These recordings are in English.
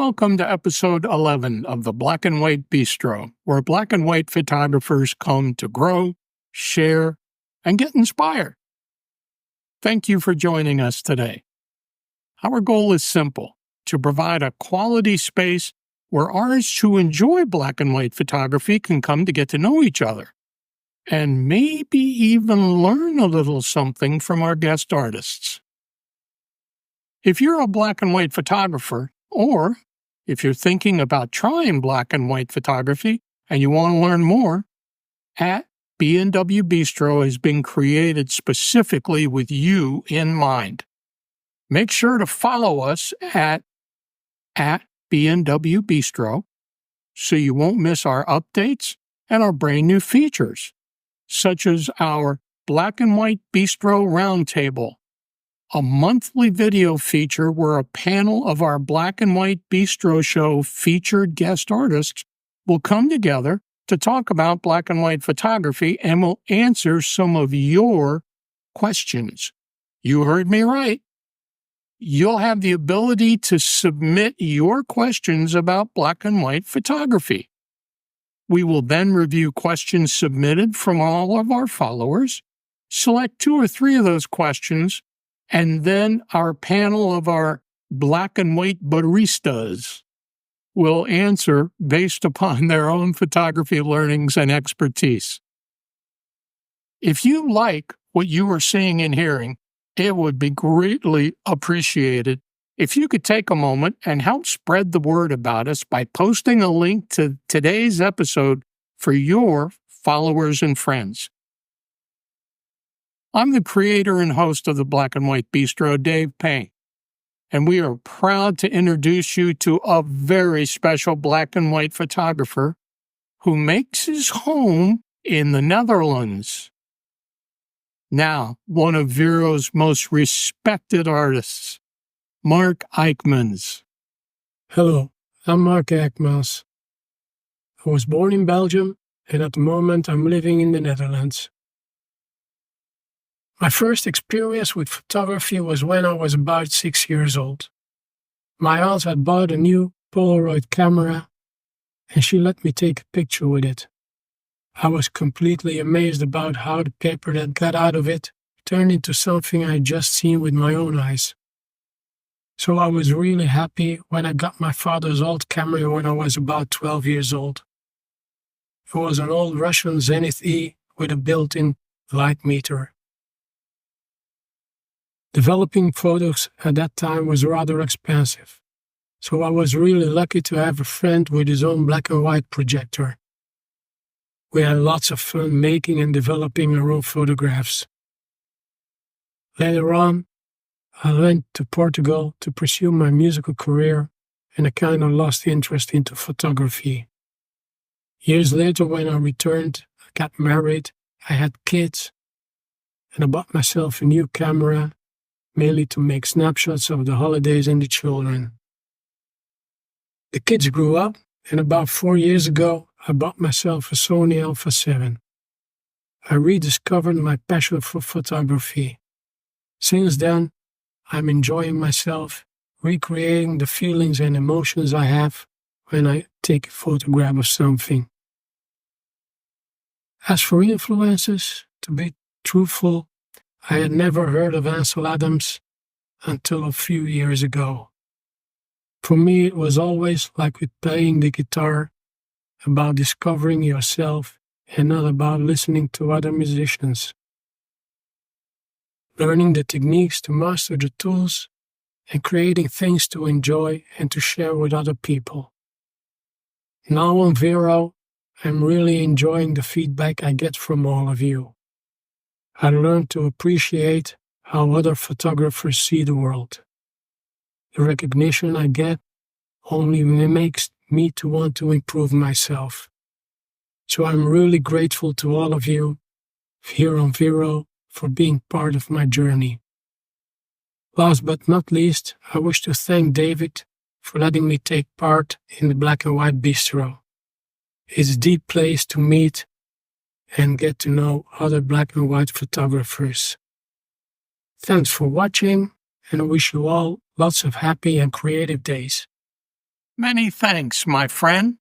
Welcome to episode 11 of the Black and White Bistro, where black and white photographers come to grow, share, and get inspired. Thank you for joining us today. Our goal is simple: to provide a quality space where artists who enjoy black and white photography can come to get to know each other, and maybe even learn a little something from our guest artists. If you're a black and white photographer, or if you're thinking about trying black and white photography and you want to learn more, at BNW Bistro has been created specifically with you in mind. Make sure to follow us at BNW Bistro so you won't miss our updates and our brand new features, such as our Black and White Bistro Roundtable, a monthly video feature where a panel of our Black and White Bistro Show featured guest artists will come together to talk about black and white photography and will answer some of your questions. You heard me right. You'll have the ability to submit your questions about black and white photography. We will then review questions submitted from all of our followers, select 2 or 3 of those questions, and then our panel of our black and white baristas will answer based upon their own photography learnings and expertise. If you like what you are seeing and hearing, it would be greatly appreciated if you could take a moment and help spread the word about us by posting a link to today's episode for your followers and friends. I'm the creator and host of the Black and White Bistro, DavidLPayne, and we are proud to introduce you to a very special black and white photographer who makes his home in the Netherlands. Now, one of VERO's most respected artists, MARC EYCKMANS. Hello, I'm MARC EYCKMANS. I was born in Belgium, and at the moment I'm living in the Netherlands. My first experience with photography was when I was about 6 years old. My aunt had bought a new Polaroid camera, and she let me take a picture with it. I was completely amazed about how the paper that got out of it turned into something I had just seen with my own eyes. So I was really happy when I got my father's old camera when I was about 12 years old. It was an old Russian Zenith E with a built-in light meter. Developing photos at that time was rather expensive, so I was really lucky to have a friend with his own black and white projector. We had lots of fun making and developing our own photographs. Later on, I went to Portugal to pursue my musical career, and I kind of lost interest into photography. Years later, when I returned, I got married, I had kids, and I bought myself a new camera, mainly to make snapshots of the holidays and the children. The kids grew up, and about 4 years ago, I bought myself a Sony Alpha 7. I rediscovered my passion for photography. Since then, I'm enjoying myself, recreating the feelings and emotions I have when I take a photograph of something. As for influences, to be truthful, I had never heard of Ansel Adams until a few years ago. For me, it was always like with playing the guitar, about discovering yourself and not about listening to other musicians. Learning the techniques to master the tools and creating things to enjoy and to share with other people. Now on VERO, I'm really enjoying the feedback I get from all of you. I learned to appreciate how other photographers see the world. The recognition I get only makes me to want to improve myself. So I'm really grateful to all of you here on VERO for being part of my journey. Last but not least, I wish to thank David for letting me take part in the Black and White Bistro. It's a deep place to meet and get to know other black and white photographers. Thanks for watching, and I wish you all lots of happy and creative days. Many thanks, my friend.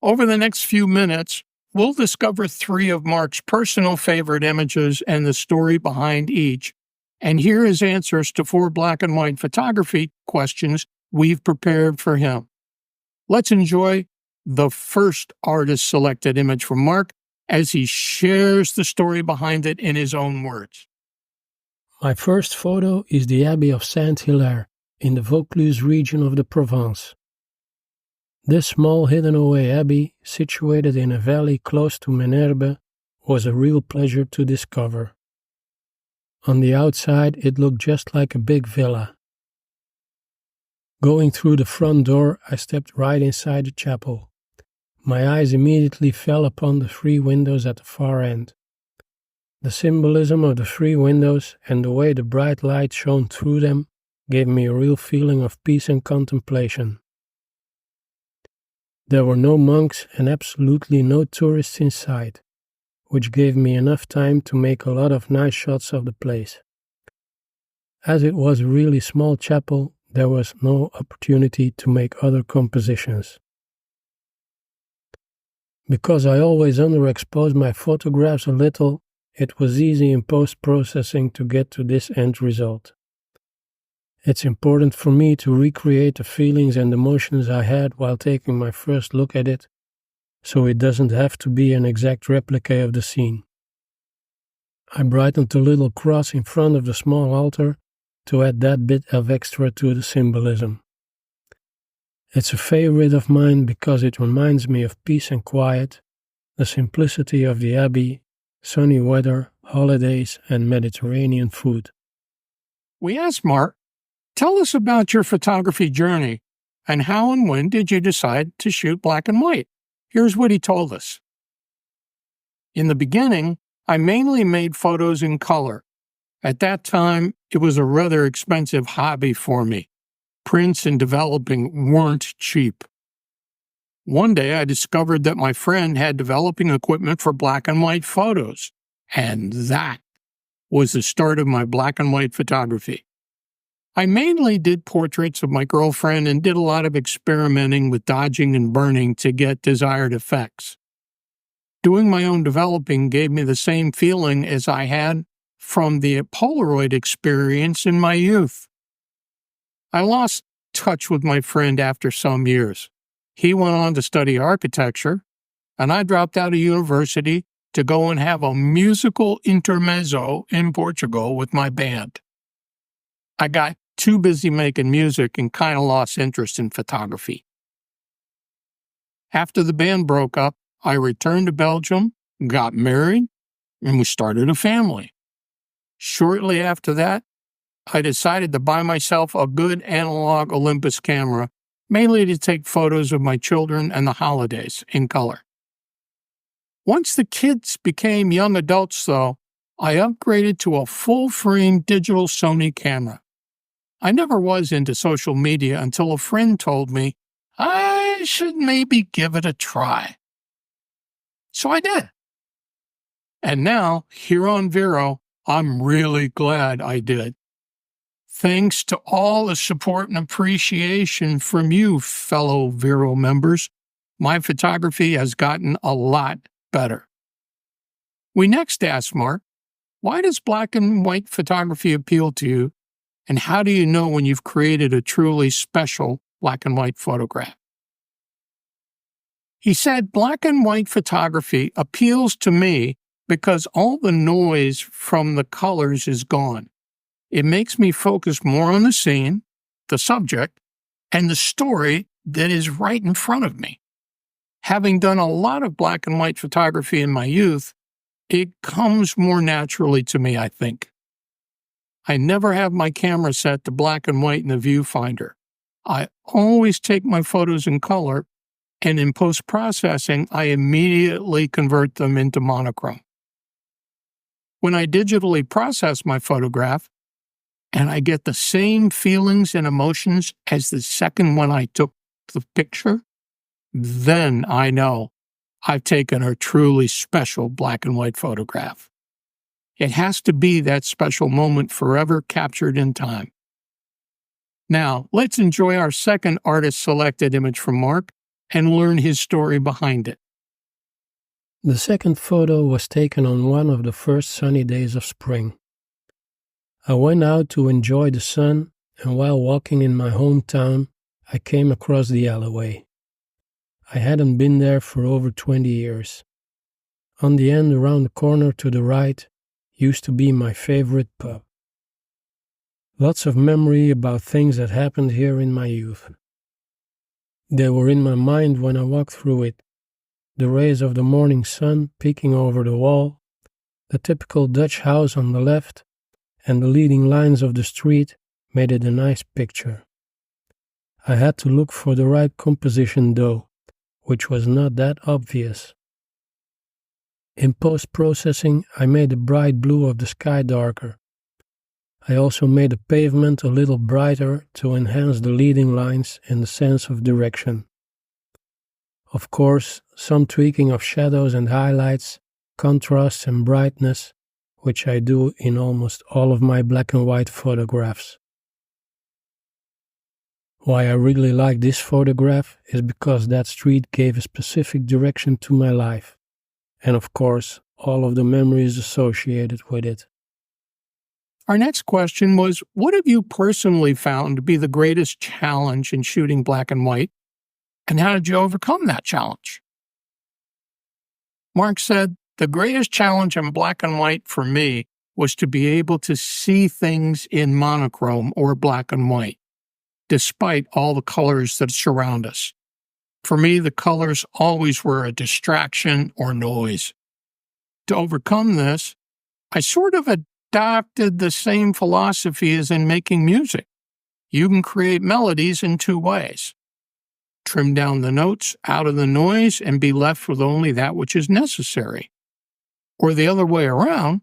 Over the next few minutes, we'll discover 3 of Mark's personal favorite images and the story behind each, and hear his answers to 4 black and white photography questions we've prepared for him. Let's enjoy the first artist-selected image from Mark as he shares the story behind it in his own words. My first photo is the Abbey of Saint-Hilaire in the Vaucluse region of the Provence. This small hidden-away abbey, situated in a valley close to Menerbe, was a real pleasure to discover. On the outside, it looked just like a big villa. Going through the front door, I stepped right inside the chapel. My eyes immediately fell upon the 3 windows at the far end. The symbolism of the 3 windows and the way the bright light shone through them gave me a real feeling of peace and contemplation. There were no monks and absolutely no tourists in sight, which gave me enough time to make a lot of nice shots of the place. As it was a really small chapel, there was no opportunity to make other compositions. Because I always underexposed my photographs a little, it was easy in post-processing to get to this end result. It's important for me to recreate the feelings and emotions I had while taking my first look at it, so it doesn't have to be an exact replica of the scene. I brightened the little cross in front of the small altar to add that bit of extra to the symbolism. It's a favorite of mine because it reminds me of peace and quiet, the simplicity of the abbey, sunny weather, holidays, and Mediterranean food. We asked Mark, tell us about your photography journey, and how and when did you decide to shoot black and white? Here's what he told us. In the beginning, I mainly made photos in color. At that time, it was a rather expensive hobby for me. Prints and developing weren't cheap. One day I discovered that my friend had developing equipment for black and white photos, and that was the start of my black and white photography. I mainly did portraits of my girlfriend and did a lot of experimenting with dodging and burning to get desired effects. Doing my own developing gave me the same feeling as I had from the Polaroid experience in my youth. I lost touch with my friend after some years. He went on to study architecture, and I dropped out of university to go and have a musical intermezzo in Portugal with my band. I got too busy making music and kind of lost interest in photography. After the band broke up, I returned to Belgium, got married, and we started a family. Shortly after that, I decided to buy myself a good analog Olympus camera, mainly to take photos of my children and the holidays in color. Once the kids became young adults, though, I upgraded to a full-frame digital Sony camera. I never was into social media until a friend told me I should maybe give it a try. So I did. And now, here on VERO, I'm really glad I did. Thanks to all the support and appreciation from you, fellow VERO members, my photography has gotten a lot better. We next asked Mark, why does black and white photography appeal to you, and how do you know when you've created a truly special black and white photograph? He said, black and white photography appeals to me because all the noise from the colors is gone. It makes me focus more on the scene, the subject, and the story that is right in front of me. Having done a lot of black and white photography in my youth, it comes more naturally to me, I think. I never have my camera set to black and white in the viewfinder. I always take my photos in color, and in post-processing, I immediately convert them into monochrome. When I digitally process my photograph, and I get the same feelings and emotions as the second when I took the picture, then I know I've taken a truly special black and white photograph. It has to be that special moment forever captured in time. Now, let's enjoy our second artist-selected image from Mark and learn his story behind it. The second photo was taken on one of the first sunny days of spring. I went out to enjoy the sun, and while walking in my hometown, I came across the alleyway. I hadn't been there for over 20 years. On the end around the corner to the right used to be my favorite pub. Lots of memory about things that happened here in my youth. They were in my mind when I walked through it. The rays of the morning sun peeking over the wall, the typical Dutch house on the left, and the leading lines of the street made it a nice picture. I had to look for the right composition though, which was not that obvious. In post-processing, I made the bright blue of the sky darker. I also made the pavement a little brighter to enhance the leading lines and the sense of direction. Of course, some tweaking of shadows and highlights, contrasts and brightness, which I do in almost all of my black and white photographs. Why I really like this photograph is because that street gave a specific direction to my life, and of course, all of the memories associated with it. Our next question was, what have you personally found to be the greatest challenge in shooting black and white, and how did you overcome that challenge? Mark said, the greatest challenge in black and white for me was to be able to see things in monochrome or black and white, despite all the colors that surround us. For me, the colors always were a distraction or noise. To overcome this, I sort of adopted the same philosophy as in making music. You can create melodies in two ways. Trim down the notes out of the noise and be left with only that which is necessary. Or the other way around,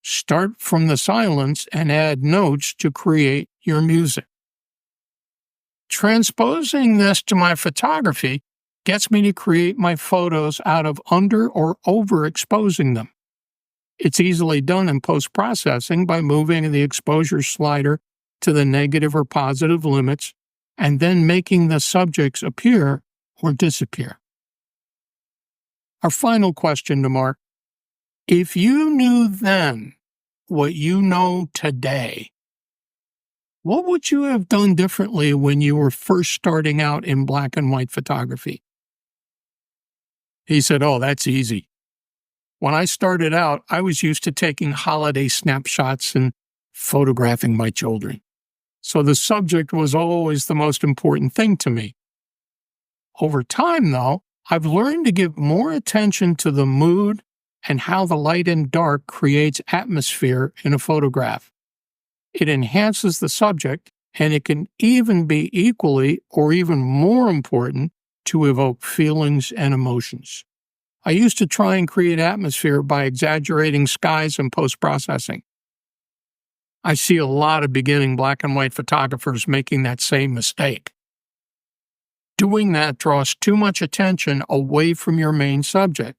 start from the silence and add notes to create your music. Transposing this to my photography gets me to create my photos out of under or overexposing them. It's easily done in post-processing by moving the exposure slider to the negative or positive limits and then making the subjects appear or disappear. Our final question to Mark. If you knew then what you know today, what would you have done differently when you were first starting out in black and white photography? He said, oh, that's easy. When I started out, I was used to taking holiday snapshots and photographing my children. So the subject was always the most important thing to me. Over time, though, I've learned to give more attention to the mood and how the light and dark creates atmosphere in a photograph. It enhances the subject, and it can even be equally or even more important to evoke feelings and emotions. I used to try and create atmosphere by exaggerating skies in post-processing. I see a lot of beginning black and white photographers making that same mistake. Doing that draws too much attention away from your main subject,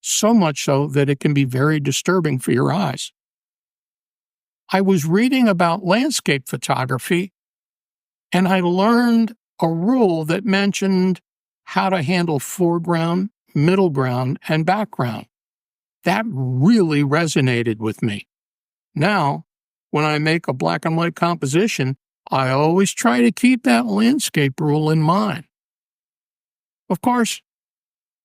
so much so that it can be very disturbing for your eyes. I was reading about landscape photography, and I learned a rule that mentioned how to handle foreground, middle ground, and background. That really resonated with me. Now, when I make a black and white composition, I always try to keep that landscape rule in mind. Of course,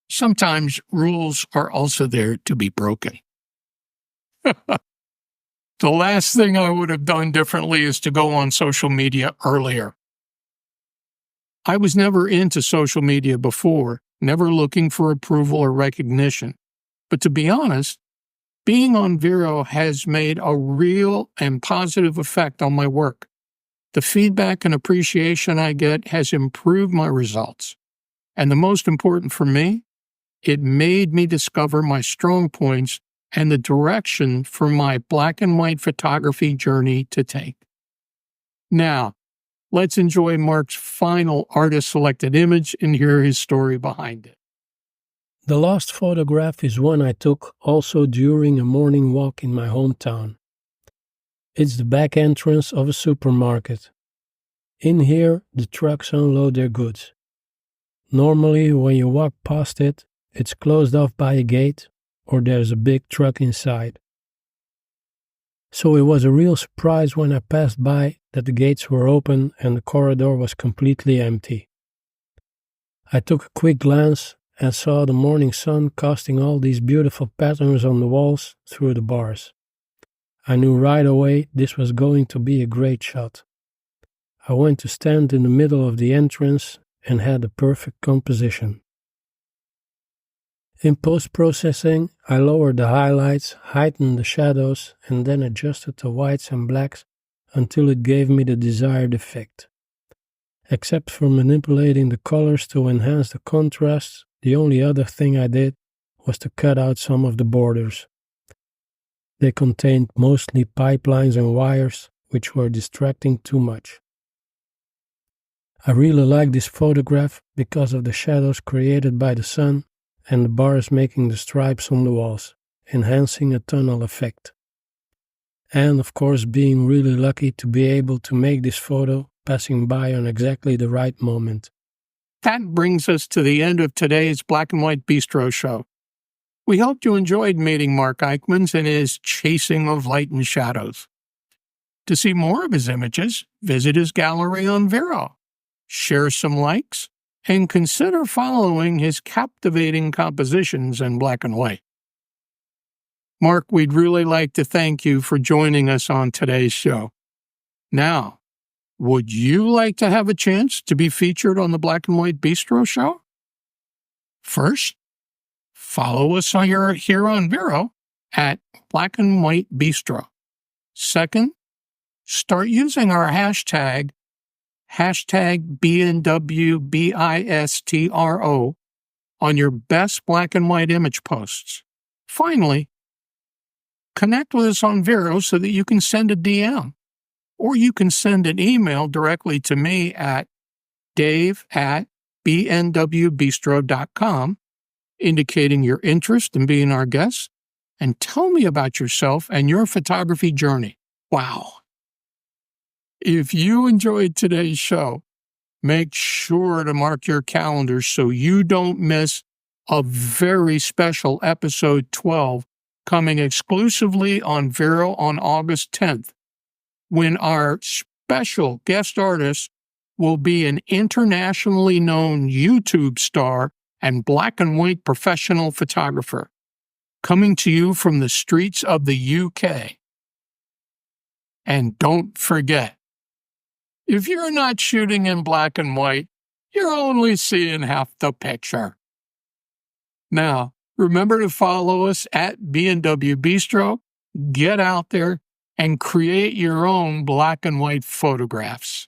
sometimes rules are also there to be broken. The last thing I would have done differently is to go on social media earlier. I was never into social media before, never looking for approval or recognition. But to be honest, being on VERO has made a real and positive effect on my work. The feedback and appreciation I get has improved my results. And the most important for me, it made me discover my strong points and the direction for my black and white photography journey to take. Now, let's enjoy Mark's final artist-selected image and hear his story behind it. The last photograph is one I took also during a morning walk in my hometown. It's the back entrance of a supermarket. In here, the trucks unload their goods. Normally, when you walk past it, it's closed off by a gate or there's a big truck inside. So it was a real surprise when I passed by that the gates were open and the corridor was completely empty. I took a quick glance and saw the morning sun casting all these beautiful patterns on the walls through the bars. I knew right away this was going to be a great shot. I went to stand in the middle of the entrance and had the perfect composition. In post-processing, I lowered the highlights, heightened the shadows, and then adjusted the whites and blacks until it gave me the desired effect. Except for manipulating the colors to enhance the contrast, the only other thing I did was to cut out some of the borders. They contained mostly pipelines and wires, which were distracting too much. I really like this photograph because of the shadows created by the sun and the bars making the stripes on the walls, enhancing a tunnel effect. And of course being really lucky to be able to make this photo passing by on exactly the right moment. That brings us to the end of today's Black and White Bistro Show. We hope you enjoyed meeting Marc EYCKMANS and his chasing of light and shadows. To see more of his images, visit his gallery on VERO, share some likes, and consider following his captivating compositions in black and white. Marc, we'd really like to thank you for joining us on today's show. Now, would you like to have a chance to be featured on the Black and White Bistro Show? First, follow us here on VERO at Black and White Bistro. Second, start using our hashtag BNW BISTRO on your best black and white image posts. Finally, connect with us on VERO so that you can send a DM, or you can send an email directly to me at dave@bnwbistro.com, indicating your interest in being our guest, and tell me about yourself and your photography journey. Wow. If you enjoyed today's show, make sure to mark your calendars so you don't miss a very special episode 12 coming exclusively on VERO on August 10th, when our special guest artist will be an internationally known YouTube star and black and white professional photographer, coming to you from the streets of the UK. And don't forget, if you're not shooting in black and white, you're only seeing half the picture. Now, remember to follow us at BNW Bistro, get out there, and create your own black and white photographs.